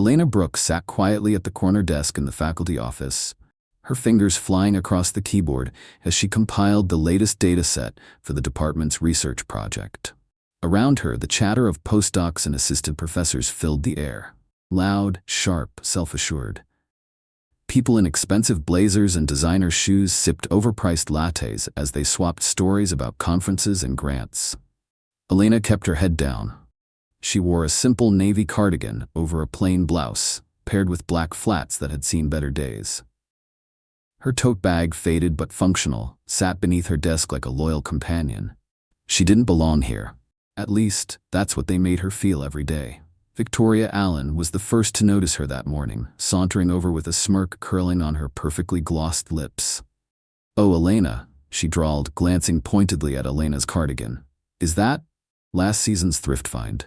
Elena Brooks sat quietly at the corner desk in the faculty office, her fingers flying across the keyboard as she compiled the latest data set for the department's research project. Around her, the chatter of postdocs and assistant professors filled the air. Loud, sharp, self-assured. People in expensive blazers and designer shoes sipped overpriced lattes as they swapped stories about conferences and grants. Elena kept her head down. She wore a simple navy cardigan over a plain blouse, paired with black flats that had seen better days. Her tote bag, faded but functional, sat beneath her desk like a loyal companion. She didn't belong here. At least, that's what they made her feel every day. Victoria Allen was the first to notice her that morning, sauntering over with a smirk curling on her perfectly glossed lips. "Oh, Elena," she drawled, glancing pointedly at Elena's cardigan. "Is that last season's thrift find?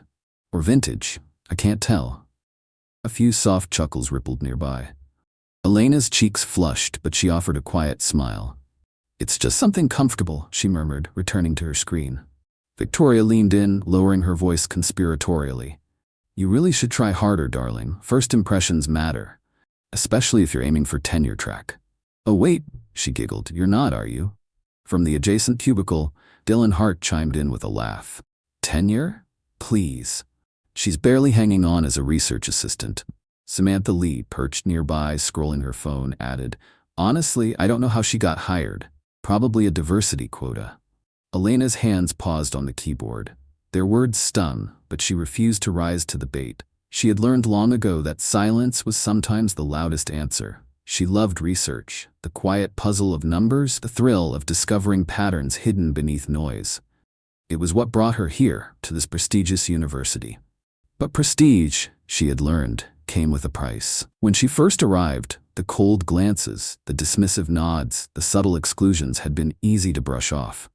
Or vintage? I can't tell." A few soft chuckles rippled nearby. Elena's cheeks flushed, but she offered a quiet smile. "It's just something comfortable," she murmured, returning to her screen. Victoria leaned in, lowering her voice conspiratorially. "You really should try harder, darling. First impressions matter. Especially if you're aiming for tenure track." "Oh wait," she giggled. "You're not, are you?" From the adjacent cubicle, Dylan Hart chimed in with a laugh. "Tenure? Please. She's barely hanging on as a research assistant." Samantha Lee, perched nearby, scrolling her phone, added, "Honestly, I don't know how she got hired. Probably a diversity quota." Elena's hands paused on the keyboard. Their words stung, but she refused to rise to the bait. She had learned long ago that silence was sometimes the loudest answer. She loved research, the quiet puzzle of numbers, the thrill of discovering patterns hidden beneath noise. It was what brought her here, to this prestigious university. But prestige, she had learned, came with a price. When she first arrived, the cold glances, the dismissive nods, the subtle exclusions had been easy to brush off.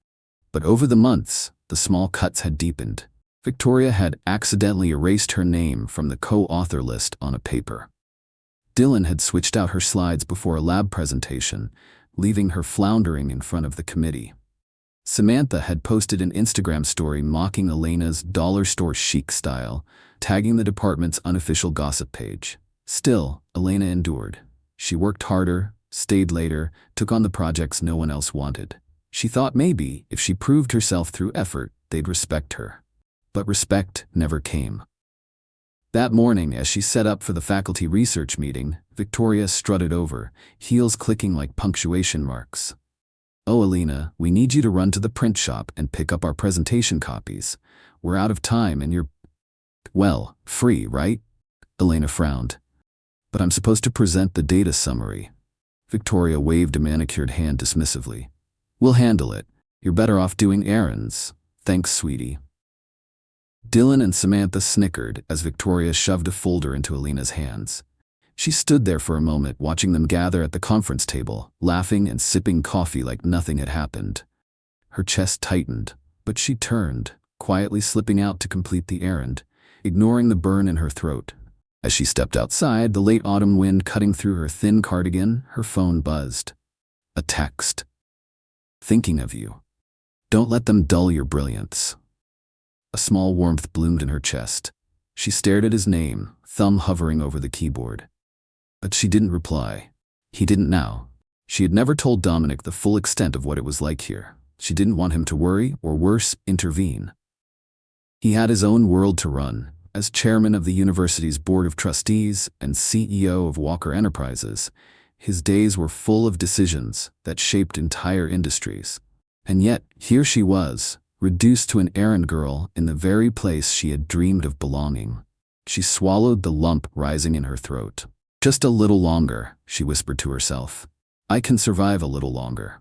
But over the months, the small cuts had deepened. Victoria had accidentally erased her name from the co-author list on a paper. Dylan had switched out her slides before a lab presentation, leaving her floundering in front of the committee. Samantha had posted an Instagram story mocking Elena's dollar store chic style, tagging the department's unofficial gossip page. Still, Elena endured. She worked harder, stayed later, took on the projects no one else wanted. She thought maybe, if she proved herself through effort, they'd respect her. But respect never came. That morning, as she set up for the faculty research meeting, Victoria strutted over, heels clicking like punctuation marks. "Oh, Elena, we need you to run to the print shop and pick up our presentation copies. We're out of time and you're, well, free, right?" Elena frowned. "But I'm supposed to present the data summary." Victoria waved a manicured hand dismissively. "We'll handle it. You're better off doing errands. Thanks, sweetie." Dylan and Samantha snickered as Victoria shoved a folder into Elena's hands. She stood there for a moment, watching them gather at the conference table, laughing and sipping coffee like nothing had happened. Her chest tightened, but she turned, quietly slipping out to complete the errand, ignoring the burn in her throat. As she stepped outside, the late autumn wind cutting through her thin cardigan, her phone buzzed. A text. "Thinking of you. Don't let them dull your brilliance." A small warmth bloomed in her chest. She stared at his name, thumb hovering over the keyboard. But she didn't reply. He didn't now. She had never told Dominic the full extent of what it was like here. She didn't want him to worry, or worse, intervene. He had his own world to run. As chairman of the university's board of trustees and CEO of Walker Enterprises, his days were full of decisions that shaped entire industries. And yet, here she was, reduced to an errand girl in the very place she had dreamed of belonging. She swallowed the lump rising in her throat. "Just a little longer," she whispered to herself. "I can survive a little longer."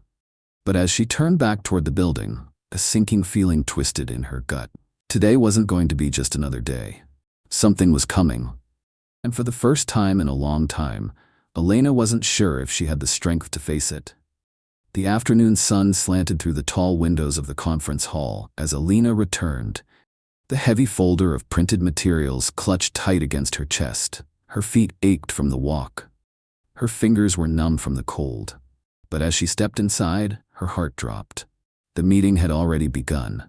But as she turned back toward the building, a sinking feeling twisted in her gut. Today wasn't going to be just another day. Something was coming. And for the first time in a long time, Elena wasn't sure if she had the strength to face it. The afternoon sun slanted through the tall windows of the conference hall as Elena returned. The heavy folder of printed materials clutched tight against her chest. Her feet ached from the walk. Her fingers were numb from the cold. But as she stepped inside, her heart dropped. The meeting had already begun.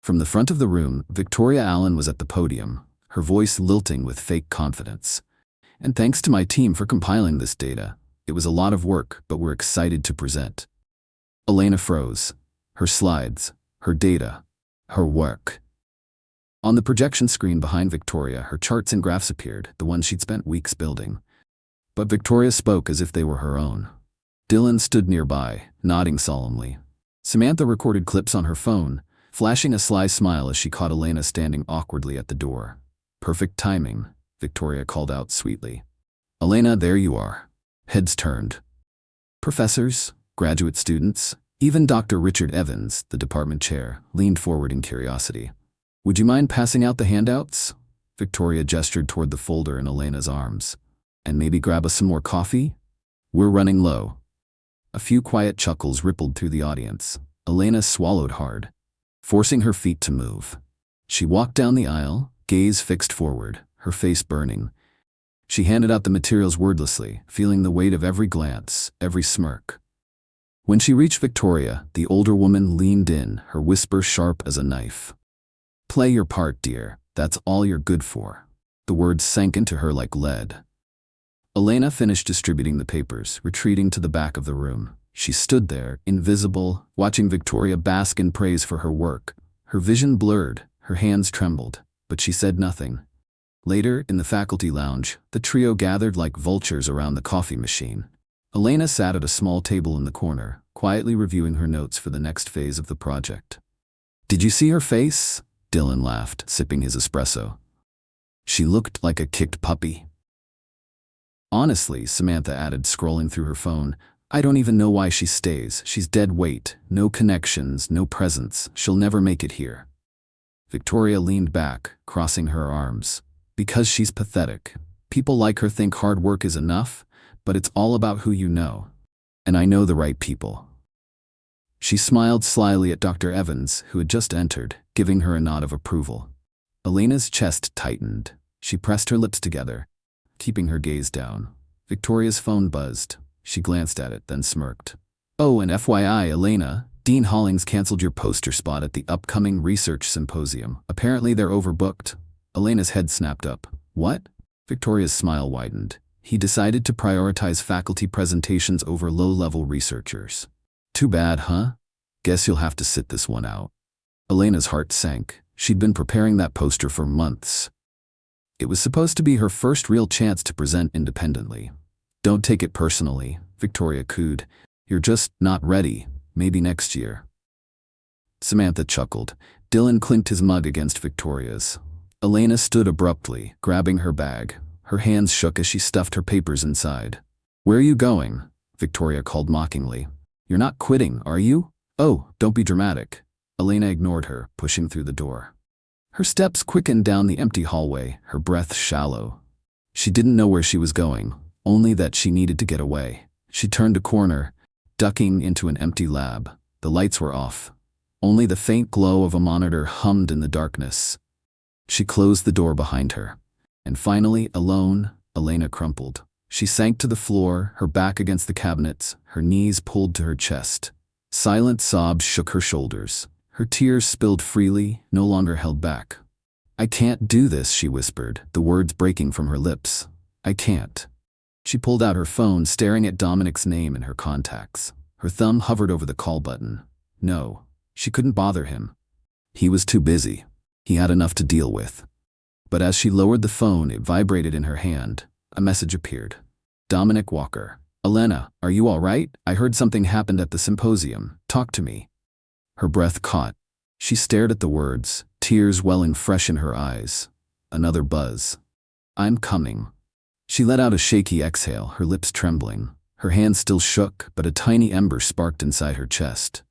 From the front of the room, Victoria Allen was at the podium, her voice lilting with fake confidence. And thanks to my team for compiling this data. It was a lot of work, but we're excited to present. Elena froze. Her slides, her data, her work. On the projection screen behind Victoria, her charts and graphs appeared, the ones she'd spent weeks building. But Victoria spoke as if they were her own. Dylan stood nearby, nodding solemnly. Samantha recorded clips on her phone, flashing a sly smile as she caught Elena standing awkwardly at the door. Perfect timing, Victoria called out sweetly. Elena, there you are. Heads turned. Professors, graduate students, even Dr. Richard Evans, the department chair, leaned forward in curiosity. Would you mind passing out the handouts? Victoria gestured toward the folder in Elena's arms. And maybe grab us some more coffee? We're running low. A few quiet chuckles rippled through the audience. Elena swallowed hard, forcing her feet to move. She walked down the aisle, gaze fixed forward, her face burning. She handed out the materials wordlessly, feeling the weight of every glance, every smirk. When she reached Victoria, the older woman leaned in, her whisper sharp as a knife. Play your part, dear. That's all you're good for. The words sank into her like lead. Elena finished distributing the papers, retreating to the back of the room. She stood there, invisible, watching Victoria bask in praise for her work. Her vision blurred, her hands trembled, but she said nothing. Later, in the faculty lounge, the trio gathered like vultures around the coffee machine. Elena sat at a small table in the corner, quietly reviewing her notes for the next phase of the project. Did you see her face? Dylan laughed, sipping his espresso. She looked like a kicked puppy. Honestly, Samantha added, scrolling through her phone, I don't even know why she stays. She's dead weight, no connections, no presence. She'll never make it here. Victoria leaned back, crossing her arms. Because she's pathetic. People like her think hard work is enough, but it's all about who you know. And I know the right people. She smiled slyly at Dr. Evans, who had just entered, giving her a nod of approval. Elena's chest tightened. She pressed her lips together, keeping her gaze down. Victoria's phone buzzed. She glanced at it, then smirked. Oh, and FYI, Elena, Dean Hollings canceled your poster spot at the upcoming research symposium. Apparently they're overbooked. Elena's head snapped up. What? Victoria's smile widened. He decided to prioritize faculty presentations over low-level researchers. Too bad, huh? Guess you'll have to sit this one out. Elena's heart sank. She'd been preparing that poster for months. It was supposed to be her first real chance to present independently. Don't take it personally, Victoria cooed. You're just not ready. Maybe next year. Samantha chuckled. Dylan clinked his mug against Victoria's. Elena stood abruptly, grabbing her bag. Her hands shook as she stuffed her papers inside. Where are you going? Victoria called mockingly. You're not quitting, are you? Oh, don't be dramatic. Elena ignored her, pushing through the door. Her steps quickened down the empty hallway, her breath shallow. She didn't know where she was going, only that she needed to get away. She turned a corner, ducking into an empty lab. The lights were off. Only the faint glow of a monitor hummed in the darkness. She closed the door behind her. And finally, alone, Elena crumpled. She sank to the floor, her back against the cabinets, her knees pulled to her chest. Silent sobs shook her shoulders. Her tears spilled freely, no longer held back. I can't do this, she whispered, the words breaking from her lips. I can't. She pulled out her phone, staring at Dominic's name in her contacts. Her thumb hovered over the call button. No, she couldn't bother him. He was too busy. He had enough to deal with. But as she lowered the phone, it vibrated in her hand. A message appeared. Dominic Walker. Elena, are you all right? I heard something happened at the symposium. Talk to me. Her breath caught. She stared at the words, tears welling fresh in her eyes. Another buzz. I'm coming. She let out a shaky exhale, her lips trembling. Her hands still shook, but a tiny ember sparked inside her chest.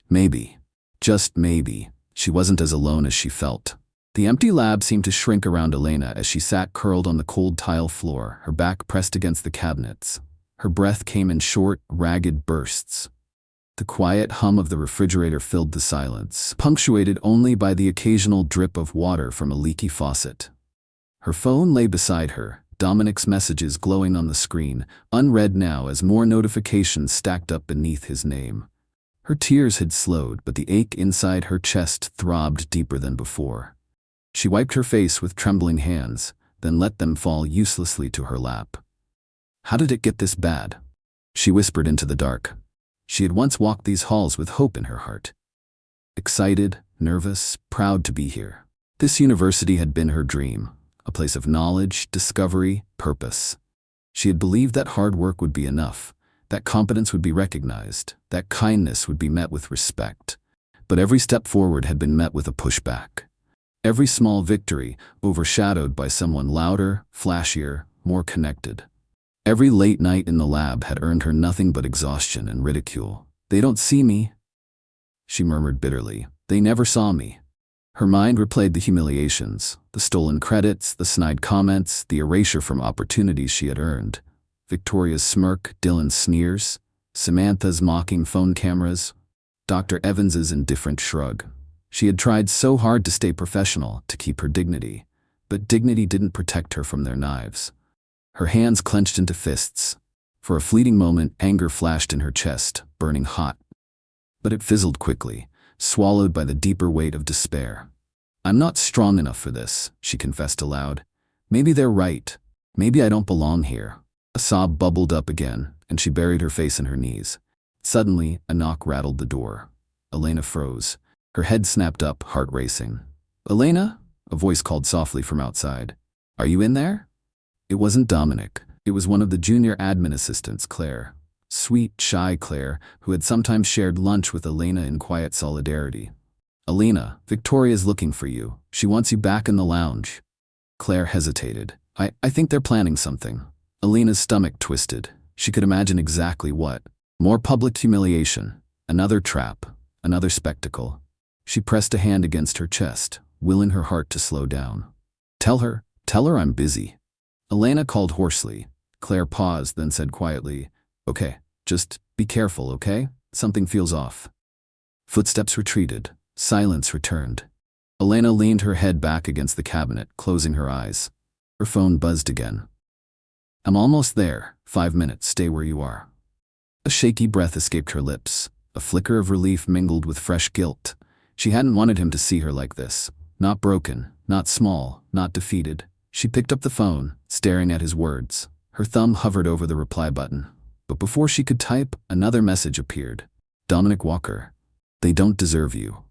Maybe, just maybe, she wasn't as alone as she felt. The empty lab seemed to shrink around Elena as she sat curled on the cold tile floor, her back pressed against the cabinets. Her breath came in short, ragged bursts. The quiet hum of the refrigerator filled the silence, punctuated only by the occasional drip of water from a leaky faucet. Her phone lay beside her, Dominic's messages glowing on the screen, unread now as more notifications stacked up beneath his name. Her tears had slowed, but the ache inside her chest throbbed deeper than before. She wiped her face with trembling hands. then let them fall uselessly to her lap. How did it get this bad? She whispered into the dark. She had once walked these halls with hope in her heart. Excited, nervous, proud to be here. This university had been her dream, a place of knowledge, discovery, purpose. She had believed that hard work would be enough, that competence would be recognized, that kindness would be met with respect. But every step forward had been met with a pushback. Every small victory overshadowed by someone louder, flashier, more connected. Every late night in the lab had earned her nothing but exhaustion and ridicule. They don't see me, she murmured bitterly. They never saw me. Her mind replayed the humiliations, the stolen credits, the snide comments, the erasure from opportunities she had earned. Victoria's smirk, Dylan's sneers, Samantha's mocking phone cameras, Dr. Evans's indifferent shrug. She had tried so hard to stay professional, to keep her dignity, but dignity didn't protect her from their knives. Her hands clenched into fists. For a fleeting moment, anger flashed in her chest, burning hot. But it fizzled quickly, swallowed by the deeper weight of despair. I'm not strong enough for this, she confessed aloud. Maybe they're right. Maybe I don't belong here. A sob bubbled up again, and she buried her face in her knees. Suddenly, a knock rattled the door. Elena froze. Her head snapped up, heart racing. Elena? A voice called softly from outside. Are you in there? It wasn't Dominic. It was one of the junior admin assistants, Claire. Sweet, shy Claire, who had sometimes shared lunch with Elena in quiet solidarity. Elena, Victoria's looking for you. She wants you back in the lounge. Claire hesitated. I think they're planning something. Elena's stomach twisted. She could imagine exactly what. More public humiliation. Another trap. Another spectacle. She pressed a hand against her chest, willing her heart to slow down. Tell her I'm busy. Elena called hoarsely. Claire paused, then said quietly, Okay, just be careful, okay? Something feels off. Footsteps retreated. Silence returned. Elena leaned her head back against the cabinet, closing her eyes. Her phone buzzed again. I'm almost there. 5 minutes, stay where you are. A shaky breath escaped her lips. A flicker of relief mingled with fresh guilt. She hadn't wanted him to see her like this. Not broken, not small, not defeated. She picked up the phone, staring at his words. Her thumb hovered over the reply button. But before she could type, another message appeared. Dominic Walker. They don't deserve you.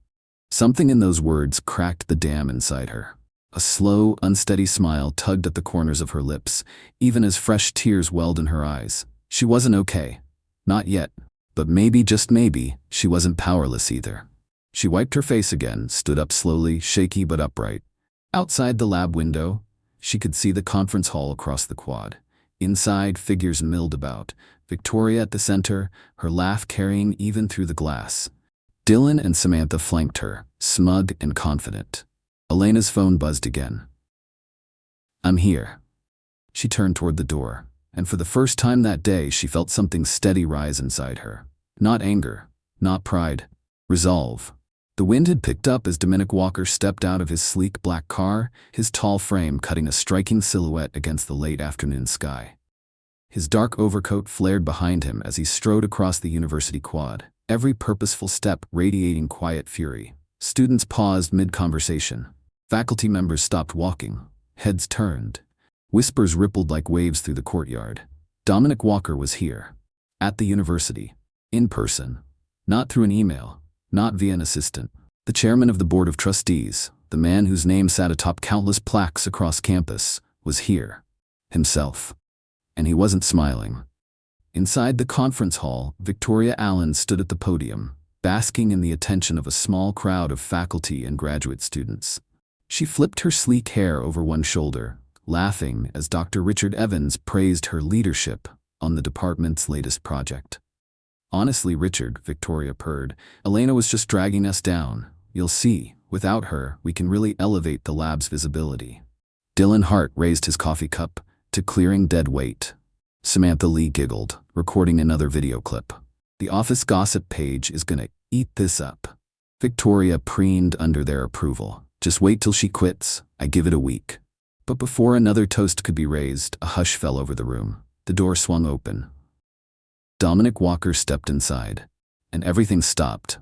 Something in those words cracked the dam inside her. A slow, unsteady smile tugged at the corners of her lips, even as fresh tears welled in her eyes. She wasn't okay. Not yet. But maybe, just maybe, she wasn't powerless either. She wiped her face again, stood up slowly, shaky but upright. Outside the lab window, she could see the conference hall across the quad. Inside, figures milled about. Victoria at the center, her laugh carrying even through the glass. Dylan and Samantha flanked her, smug and confident. Elena's phone buzzed again. I'm here. She turned toward the door, and for the first time that day she felt something steady rise inside her. Not anger, not pride, resolve. The wind had picked up as Dominic Walker stepped out of his sleek black car, his tall frame cutting a striking silhouette against the late afternoon sky. His dark overcoat flared behind him as he strode across the university quad, every purposeful step radiating quiet fury. Students paused mid-conversation. Faculty members stopped walking. Heads turned. Whispers rippled like waves through the courtyard. Dominic Walker was here. At the university. In person. Not through an email. Not via an assistant. The chairman of the board of trustees, the man whose name sat atop countless plaques across campus, was here. Himself. And he wasn't smiling. Inside the conference hall, Victoria Allen stood at the podium, basking in the attention of a small crowd of faculty and graduate students. She flipped her sleek hair over one shoulder, laughing as Dr. Richard Evans praised her leadership on the department's latest project. Honestly, Richard, Victoria purred, Elena was just dragging us down. You'll see, without her, we can really elevate the lab's visibility. Dylan Hart raised his coffee cup to clearing dead weight. Samantha Lee giggled, recording another video clip. The office gossip page is gonna eat this up. Victoria preened under their approval. Just wait till she quits, I give it a week. But before another toast could be raised, a hush fell over the room. The door swung open. Dominic Walker stepped inside, and everything stopped.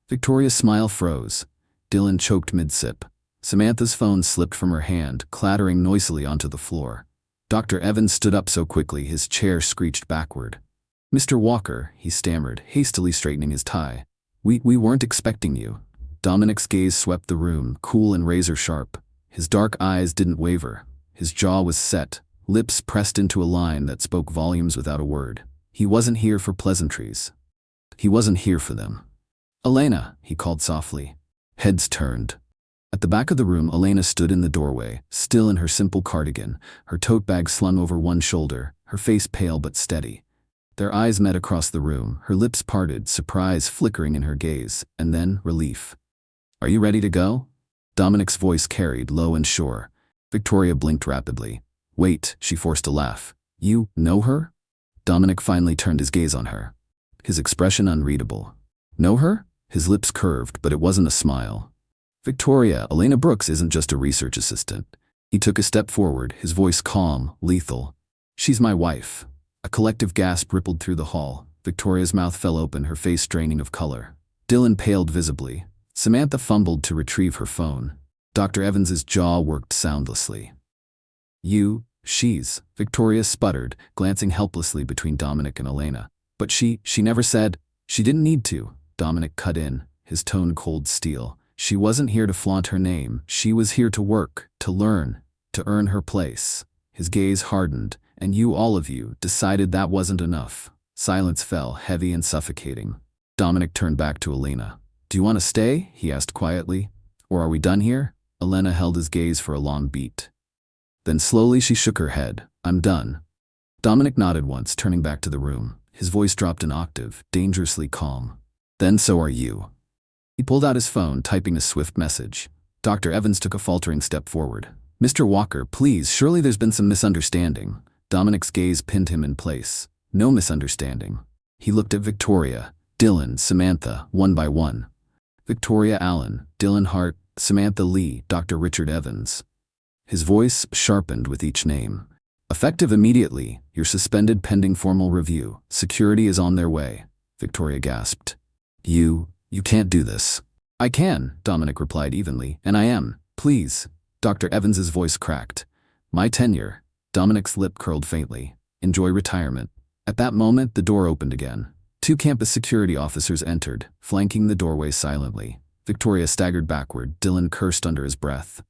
Victoria's smile froze. Dylan choked mid-sip. Samantha's phone slipped from her hand, clattering noisily onto the floor. Dr. Evans stood up so quickly his chair screeched backward. "Mr. Walker," he stammered, hastily straightening his tie. We weren't expecting you." Dominic's gaze swept the room, cool and razor-sharp. His dark eyes didn't waver. His jaw was set, lips pressed into a line that spoke volumes without a word. He wasn't here for pleasantries. He wasn't here for them. "Elena," he called softly. Heads turned. At the back of the room, Elena stood in the doorway, still in her simple cardigan, her tote bag slung over one shoulder, her face pale but steady. Their eyes met across the room, her lips parted, surprise flickering in her gaze, and then relief. "Are you ready to go?" Dominic's voice carried, low and sure. Victoria blinked rapidly. "Wait," she forced a laugh. "You know her?" Dominic finally turned his gaze on her. His expression unreadable. "Know her?" His lips curved, but it wasn't a smile. "Victoria, Elena Brooks isn't just a research assistant." He took a step forward, his voice calm, lethal. "She's my wife." A collective gasp rippled through the hall. Victoria's mouth fell open, her face draining of color. Dylan paled visibly. Samantha fumbled to retrieve her phone. Dr. Evans's jaw worked soundlessly. She's, Victoria sputtered, glancing helplessly between Dominic and Elena. "But she never said." "She didn't need to," Dominic cut in, his tone cold steel. "She wasn't here to flaunt her name. She was here to work, to learn, to earn her place." His gaze hardened, "And you, all of you, decided that wasn't enough." Silence fell, heavy and suffocating. Dominic turned back to Elena. "Do you want to stay?" he asked quietly. "Or are we done here?" Elena held his gaze for a long beat. Then slowly she shook her head. "I'm done." Dominic nodded once, turning back to the room. His voice dropped an octave, dangerously calm. "Then so are you." He pulled out his phone, typing a swift message. Dr. Evans took a faltering step forward. "Mr. Walker, please, surely there's been some misunderstanding." Dominic's gaze pinned him in place. "No misunderstanding." He looked at Victoria, Dylan, Samantha, one by one. Victoria Allen, Dylan Hart, Samantha Lee, Dr. Richard Evans. His voice sharpened with each name. "Effective immediately, you're suspended pending formal review. Security is on their way." Victoria gasped. You can't do this." "I can," Dominic replied evenly, "and I am. Please." Dr. Evans's voice cracked. "My tenure." Dominic's lip curled faintly. "Enjoy retirement." At that moment, the door opened again. 2 campus security officers entered, flanking the doorway silently. Victoria staggered backward, Dylan cursed under his breath.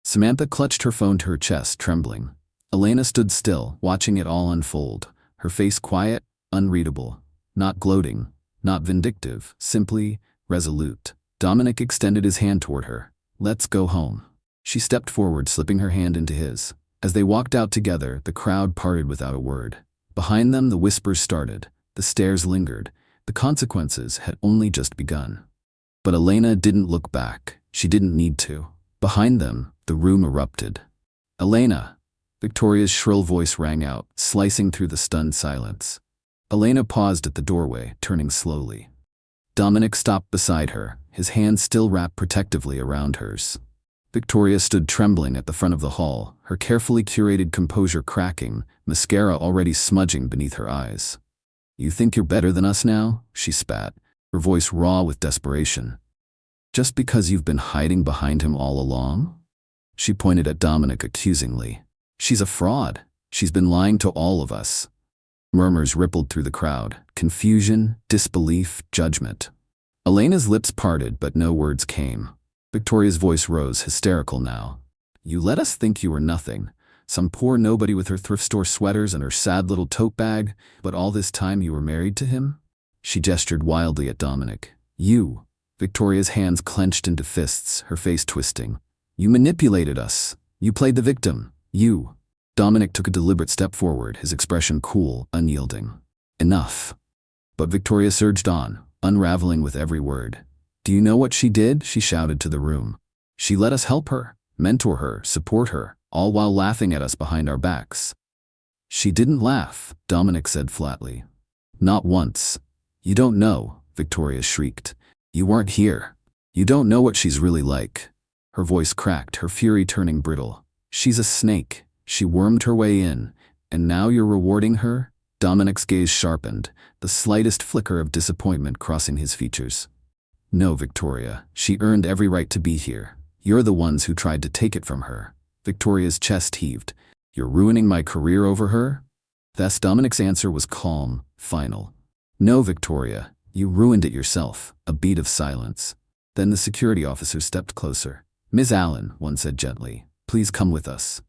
Samantha clutched her phone to her chest, trembling. Elena stood still, watching it all unfold, her face quiet, unreadable, not gloating, not vindictive, simply resolute. Dominic extended his hand toward her. "Let's go home." She stepped forward, slipping her hand into his. As they walked out together, the crowd parted without a word. Behind them, the whispers started. The stares lingered. The consequences had only just begun. But Elena didn't look back. She didn't need to. Behind them, the room erupted. "Elena!" Victoria's shrill voice rang out, slicing through the stunned silence. Elena paused at the doorway, turning slowly. Dominic stopped beside her, his hands still wrapped protectively around hers. Victoria stood trembling at the front of the hall, her carefully curated composure cracking, mascara already smudging beneath her eyes. "You think you're better than us now?" she spat, her voice raw with desperation. "Just because you've been hiding behind him all along?" She pointed at Dominic accusingly. "She's a fraud. She's been lying to all of us." Murmurs rippled through the crowd. Confusion, disbelief, judgment. Elena's lips parted, but no words came. Victoria's voice rose, hysterical now. "You let us think you were nothing. Some poor nobody with her thrift store sweaters and her sad little tote bag, but all this time you were married to him?" She gestured wildly at Dominic. "You." Victoria's hands clenched into fists, her face twisting. "You manipulated us. You played the victim. You." Dominic took a deliberate step forward, his expression cool, unyielding. "Enough." But Victoria surged on, unraveling with every word. "Do you know what she did?" she shouted to the room. "She let us help her, mentor her, support her, all while laughing at us behind our backs." "She didn't laugh," Dominic said flatly. "Not once." "You don't know," Victoria shrieked. "You weren't here. You don't know what she's really like." Her voice cracked, her fury turning brittle. "She's a snake. She wormed her way in, and now you're rewarding her?" Dominic's gaze sharpened, the slightest flicker of disappointment crossing his features. "No, Victoria, she earned every right to be here. You're the ones who tried to take it from her. Victoria's chest heaved. You're ruining my career over her? Thus Dominic's answer was calm, final. No, Victoria, you ruined it yourself. A beat of silence. Then the security officer stepped closer. Ms. Allen, one said gently, please come with us.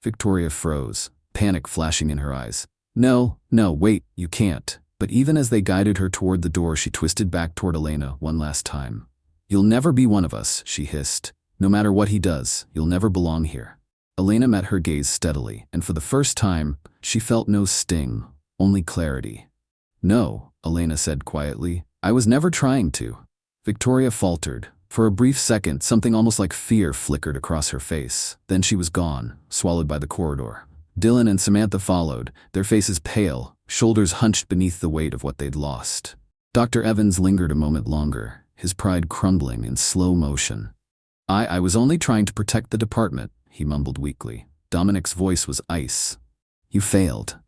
Victoria froze, panic flashing in her eyes. No, wait, you can't. But even as they guided her toward the door, she twisted back toward Elena one last time. You'll never be one of us, she hissed. No matter what he does, you'll never belong here. Elena met her gaze steadily, and for the first time, she felt no sting, only clarity. No, Elena said quietly. I was never trying to. Victoria faltered. For a brief second, something almost like fear flickered across her face. Then she was gone, swallowed by the corridor. Dylan and Samantha followed, their faces pale, shoulders hunched beneath the weight of what they'd lost. Dr. Evans lingered a moment longer, his pride crumbling in slow motion. I was only trying to protect the department, he mumbled weakly. Dominic's voice was ice. You failed.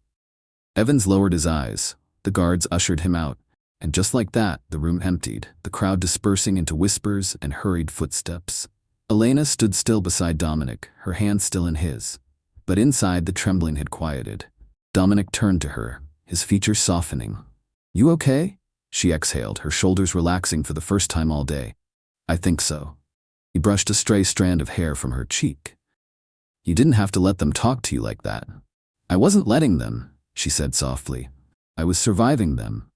Evans lowered his eyes. The guards ushered him out, and just like that, the room emptied, the crowd dispersing into whispers and hurried footsteps. Elena stood still beside Dominic, her hand still in his. But inside, the trembling had quieted. Dominic turned to her, his features softening. You okay? She exhaled, her shoulders relaxing for the first time all day. I think so. He brushed a stray strand of hair from her cheek. You didn't have to let them talk to you like that. I wasn't letting them, she said softly. I was surviving them.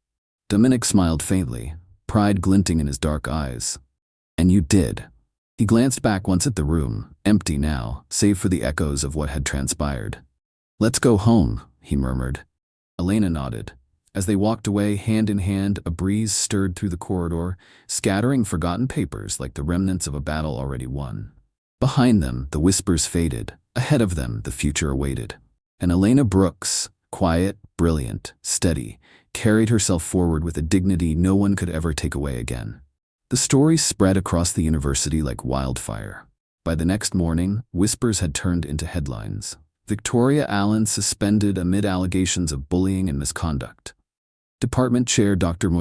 Dominic smiled faintly, pride glinting in his dark eyes. And you did. He glanced back once at the room, empty now, save for the echoes of what had transpired. Let's go home, he murmured. Elena nodded. As they walked away, hand in hand, a breeze stirred through the corridor, scattering forgotten papers like the remnants of a battle already won. Behind them, the whispers faded. Ahead of them, the future awaited. And Elena Brooks, quiet, brilliant, steady, carried herself forward with a dignity no one could ever take away again. The story spread across the university like wildfire. By the next morning, whispers had turned into headlines. Victoria Allen suspended amid allegations of bullying and misconduct. Department Chair Dr.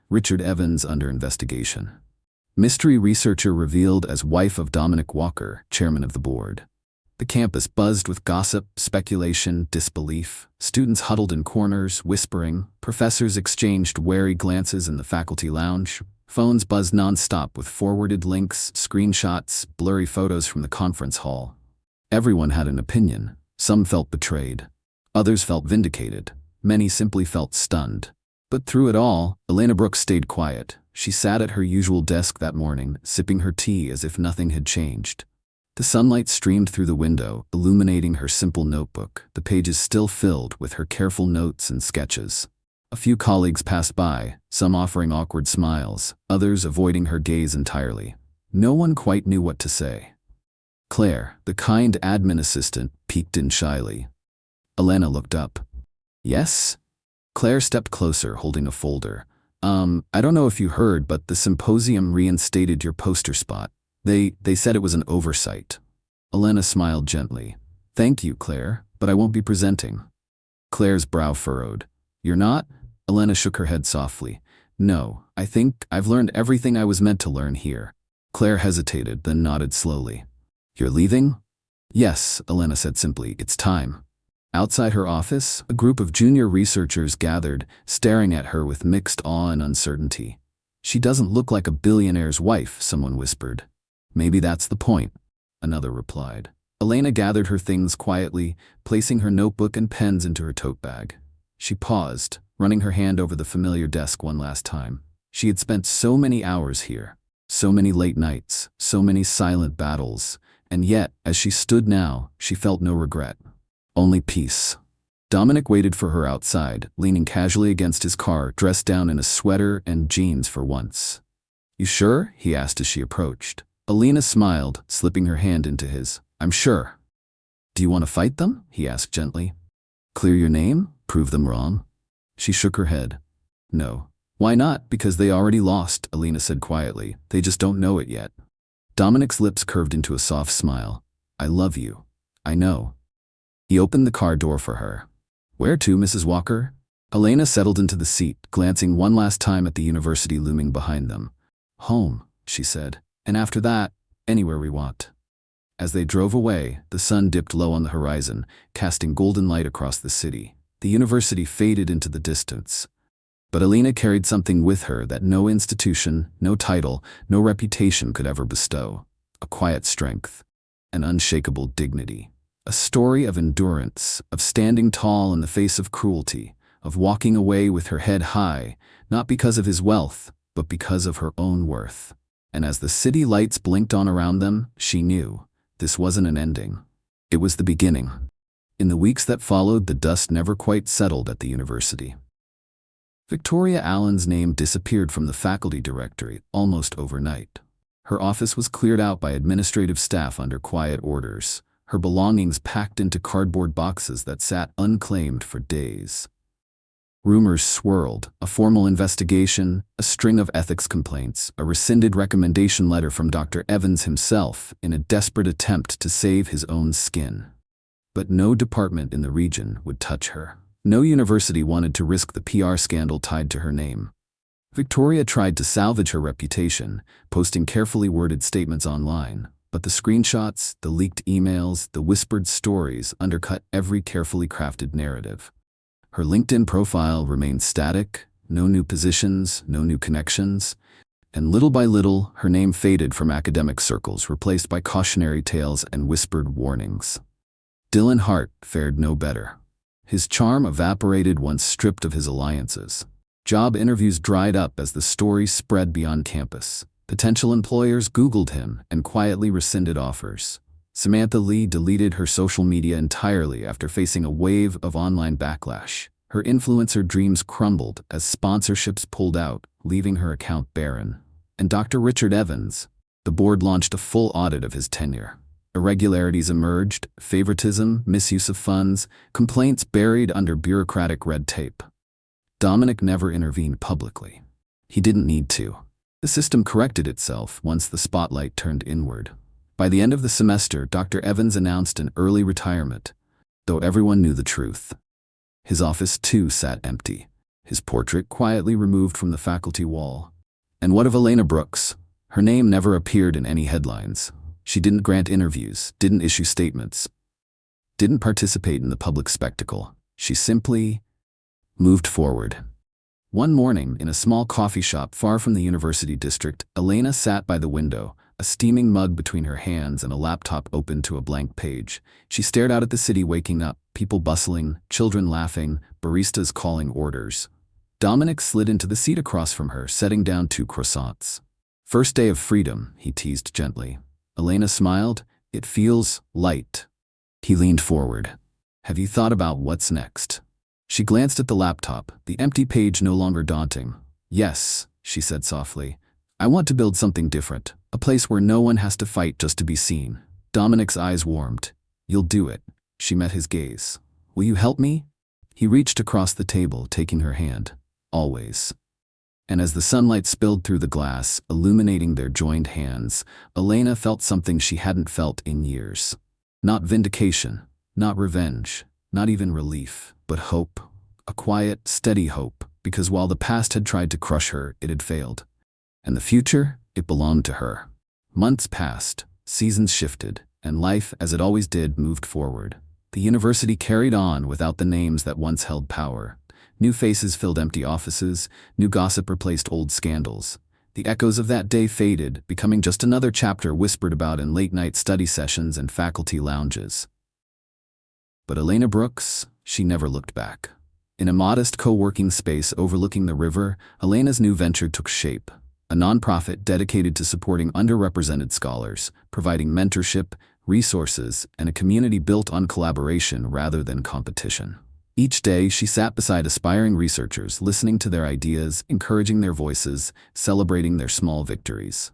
Richard Evans under investigation. Mystery researcher revealed as wife of Dominic Walker, chairman of the board. The campus buzzed with gossip, speculation, disbelief. Students huddled in corners, whispering. Professors exchanged wary glances in the faculty lounge. Phones buzzed nonstop with forwarded links, screenshots, blurry photos from the conference hall. Everyone had an opinion. Some felt betrayed. Others felt vindicated. Many simply felt stunned. But through it all, Elena Brooks stayed quiet. She sat at her usual desk that morning, sipping her tea as if nothing had changed. The sunlight streamed through the window, illuminating her simple notebook, the pages still filled with her careful notes and sketches. A few colleagues passed by, some offering awkward smiles, others avoiding her gaze entirely. No one quite knew what to say. Claire, the kind admin assistant, peeked in shyly. Elena looked up. Yes? Claire stepped closer, holding a folder. I don't know if you heard, but the symposium reinstated your poster spot. They said it was an oversight. Elena smiled gently. Thank you, Claire, but I won't be presenting. Claire's brow furrowed. You're not? Elena shook her head softly. No, I think I've learned everything I was meant to learn here. Claire hesitated, then nodded slowly. You're leaving? Yes, Elena said simply. It's time. Outside her office, a group of junior researchers gathered, staring at her with mixed awe and uncertainty. She doesn't look like a billionaire's wife, someone whispered. Maybe that's the point, another replied. Elena gathered her things quietly, placing her notebook and pens into her tote bag. She paused, running her hand over the familiar desk one last time. She had spent so many hours here, so many late nights, so many silent battles, and yet, as she stood now, she felt no regret. Only peace. Dominic waited for her outside, leaning casually against his car, dressed down in a sweater and jeans for once. You sure? He asked as she approached. Elena smiled, slipping her hand into his. I'm sure. Do you want to fight them? He asked gently. Clear your name? Prove them wrong? She shook her head. No. Why not? Because they already lost, Elena said quietly. They just don't know it yet. Dominic's lips curved into a soft smile. I love you. I know. He opened the car door for her. Where to, Mrs. Walker? Elena settled into the seat, glancing one last time at the university looming behind them. Home, she said. And after that, Anywhere we want. As they drove away, the sun dipped low on the horizon, casting golden light across the city. The university faded into the distance. But Alina carried something with her that no institution, no title, no reputation could ever bestow. A quiet strength, an unshakable dignity. A story of endurance, of standing tall in the face of cruelty, of walking away with her head high, not because of his wealth, but because of her own worth. And as the city lights blinked on around them, she knew this wasn't an ending. It was the beginning. In the weeks that followed, the dust never quite settled at the university. Victoria Allen's name disappeared from the faculty directory almost overnight. Her office was cleared out by administrative staff under quiet orders, her belongings packed into cardboard boxes that sat unclaimed for days. Rumors swirled, a formal investigation, a string of ethics complaints, a rescinded recommendation letter from Dr. Evans himself in a desperate attempt to save his own skin. But no department in the region would touch her. No university wanted to risk the PR scandal tied to her name. Victoria tried to salvage her reputation, posting carefully worded statements online, but the screenshots, the leaked emails, the whispered stories undercut every carefully crafted narrative. Her LinkedIn profile remained static, no new positions, no new connections, and little by little, her name faded from academic circles, replaced by cautionary tales and whispered warnings. Dylan Hart fared no better. His charm evaporated once stripped of his alliances. Job interviews dried up as the story spread beyond campus. Potential employers Googled him and quietly rescinded offers. Samantha Lee deleted her social media entirely after facing a wave of online backlash. Her influencer dreams crumbled as sponsorships pulled out, leaving her account barren. And Dr. Richard Evans, the board launched a full audit of his tenure. Irregularities emerged, favoritism, misuse of funds, complaints buried under bureaucratic red tape. Dominic never intervened publicly. He didn't need to. The system corrected itself once the spotlight turned inward. By the end of the semester, Dr. Evans announced an early retirement, though everyone knew the truth. His office, too, sat empty, his portrait quietly removed from the faculty wall. And what of Elena Brooks? Her name never appeared in any headlines. She didn't grant interviews, didn't issue statements, didn't participate in the public spectacle. She simply moved forward. One morning, in a small coffee shop far from the university district, Elena sat by the window, a steaming mug between her hands and a laptop open to a blank page. She stared out at the city waking up, people bustling, children laughing, baristas calling orders. Dominic slid into the seat across from her, setting down 2 croissants. "First day of freedom," he teased gently. Elena smiled. "It feels light." He leaned forward. "Have you thought about what's next?" She glanced at the laptop, the empty page no longer daunting. "Yes," she said softly. "I want to build something different, a place where no one has to fight just to be seen." Dominic's eyes warmed. "You'll do it." She met his gaze. "Will you help me?" He reached across the table, taking her hand. "Always." And as the sunlight spilled through the glass, illuminating their joined hands, Elena felt something she hadn't felt in years. Not vindication, not revenge, not even relief, but hope. A quiet, steady hope, because while the past had tried to crush her, it had failed. And the future, it belonged to her. Months passed, seasons shifted, and life, as it always did, moved forward. The university carried on without the names that once held power. New faces filled empty offices, new gossip replaced old scandals. The echoes of that day faded, becoming just another chapter whispered about in late-night study sessions and faculty lounges. But Elena Brooks, she never looked back. In a modest co-working space overlooking the river, Elena's new venture took shape. A nonprofit dedicated to supporting underrepresented scholars, providing mentorship, resources, and a community built on collaboration rather than competition. Each day, she sat beside aspiring researchers, listening to their ideas, encouraging their voices, celebrating their small victories.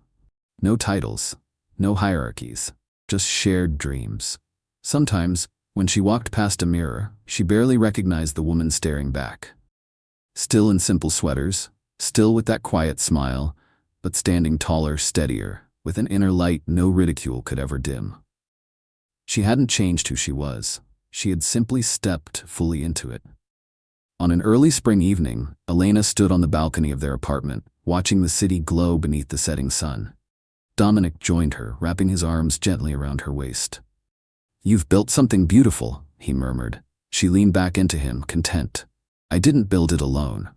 No titles, no hierarchies, just shared dreams. Sometimes, when she walked past a mirror, she barely recognized the woman staring back. Still in simple sweaters, still with that quiet smile, but standing taller, steadier, with an inner light no ridicule could ever dim. She hadn't changed who she was. She had simply stepped fully into it. On an early spring evening, Elena stood on the balcony of their apartment, watching the city glow beneath the setting sun. Dominic joined her, wrapping his arms gently around her waist. "You've built something beautiful," he murmured. She leaned back into him, content. "I didn't build it alone."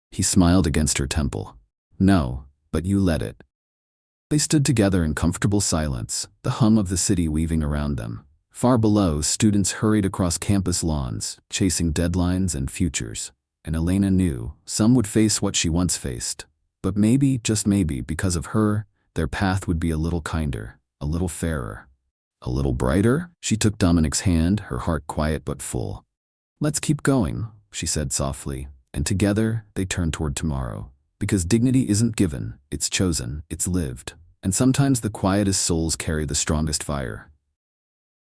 He smiled against her temple. "No, but you let it." They stood together in comfortable silence, the hum of the city weaving around them. Far below, students hurried across campus lawns, chasing deadlines and futures. And Elena knew some would face what she once faced. But maybe, just maybe, because of her, their path would be a little kinder, a little fairer, a little brighter. She took Dominic's hand, her heart quiet but full. "Let's keep going," she said softly, and together they turned toward tomorrow. Because dignity isn't given, it's chosen, it's lived. And sometimes the quietest souls carry the strongest fire.